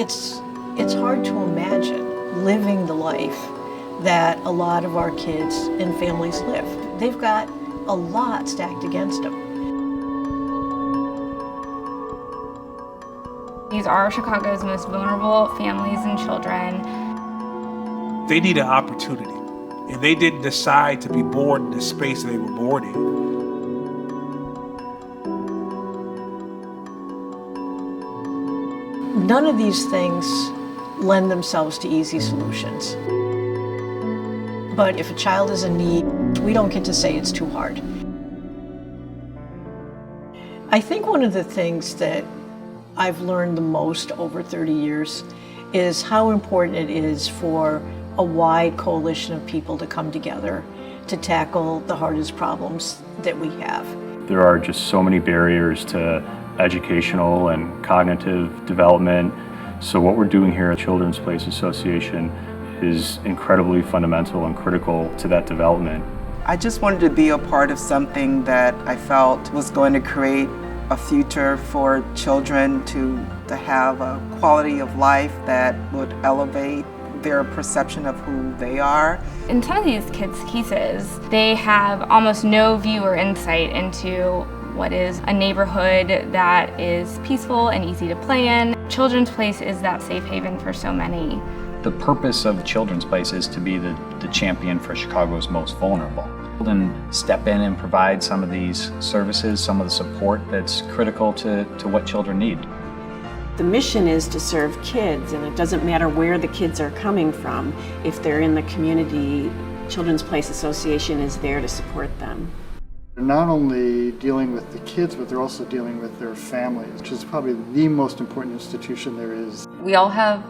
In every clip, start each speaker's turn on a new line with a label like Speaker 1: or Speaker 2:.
Speaker 1: it's hard to imagine living the life that a lot of our kids and families live. They've got a lot stacked against them.
Speaker 2: These are Chicago's most vulnerable families and children.
Speaker 3: They need an opportunity, and they didn't decide to be born in the space they were born in.
Speaker 1: None of these things lend themselves to easy solutions. But if a child is in need, we don't get to say it's too hard. I think one of the things that I've learned the most over 30 years is how important it is for a wide coalition of people to come together to tackle the hardest problems that we have.
Speaker 4: There are just so many barriers to educational and cognitive development. So what we're doing here at Children's Place Association is incredibly fundamental and critical to that development.
Speaker 5: I just wanted to be a part of something that I felt was going to create a future for children to have a quality of life that would elevate their perception of who they are.
Speaker 2: In some of these kids' cases, they have almost no view or insight into what is a neighborhood that is peaceful and easy to play in. Children's Place is that safe haven for so many.
Speaker 6: The purpose of Children's Place is to be the champion for Chicago's most vulnerable. And step in and provide some of these services, some of the support that's critical to what children need.
Speaker 7: The mission is to serve kids, and it doesn't matter where the kids are coming from. If they're in the community, Children's Place Association is there to support them.
Speaker 8: They're not only dealing with the kids, but they're also dealing with their families, which is probably the most important institution there is.
Speaker 9: We all have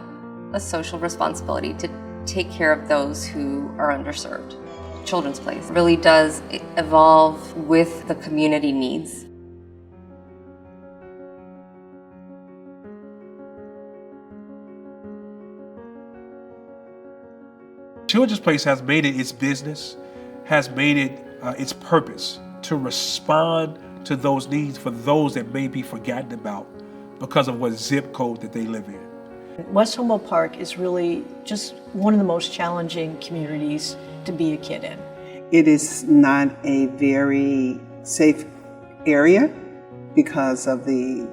Speaker 9: a social responsibility to take care of those who are underserved. Children's Place really does evolve with the community needs.
Speaker 3: Children's Place has made it its business, has made it its purpose to respond to those needs for those that may be forgotten about because of what zip code that they live in.
Speaker 1: West Humboldt Park is really just one of the most challenging communities to be a kid in.
Speaker 5: It is not a very safe area because of the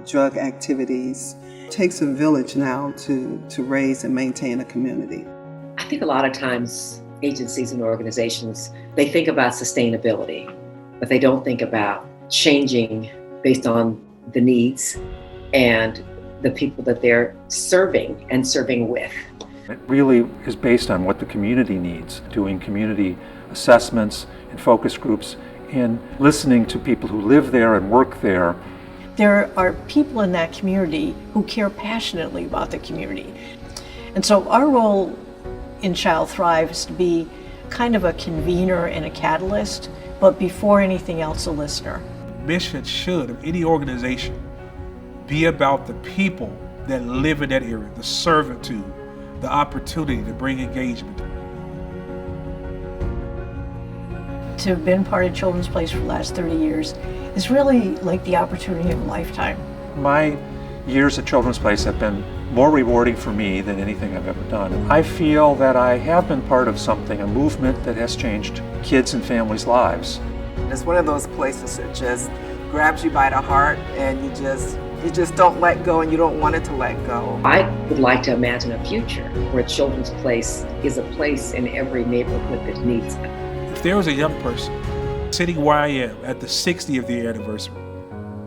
Speaker 5: drug activities. It takes a village now to raise and maintain a community.
Speaker 10: I think a lot of times agencies and organizations, they think about sustainability, but they don't think about changing based on the needs and the people that they're serving and serving with.
Speaker 11: It really is based on what the community needs, doing community assessments and focus groups and listening to people who live there and work there.
Speaker 1: There are people in that community who care passionately about the community. And so our role in Child Thrive is to be kind of a convener and a catalyst, but before anything else, a listener.
Speaker 3: Mission should, of any organization, be about the people that live in that area, the servitude, the opportunity to bring engagement.
Speaker 1: To have been part of Children's Place for the last 30 years is really like the opportunity of a lifetime.
Speaker 11: My years at Children's Place have been more rewarding for me than anything I've ever done. I feel that I have been part of something, a movement that has changed kids' and families' lives.
Speaker 5: It's one of those places that just grabs you by the heart and you just don't let go and you don't want it to let go.
Speaker 10: I would like to imagine a future where Children's Place is a place in every neighborhood that needs it.
Speaker 3: If there was a young person sitting where I am at the 60th year anniversary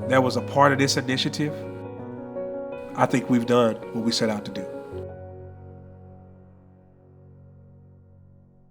Speaker 3: that was a part of this initiative, I think we've done what we set out to do.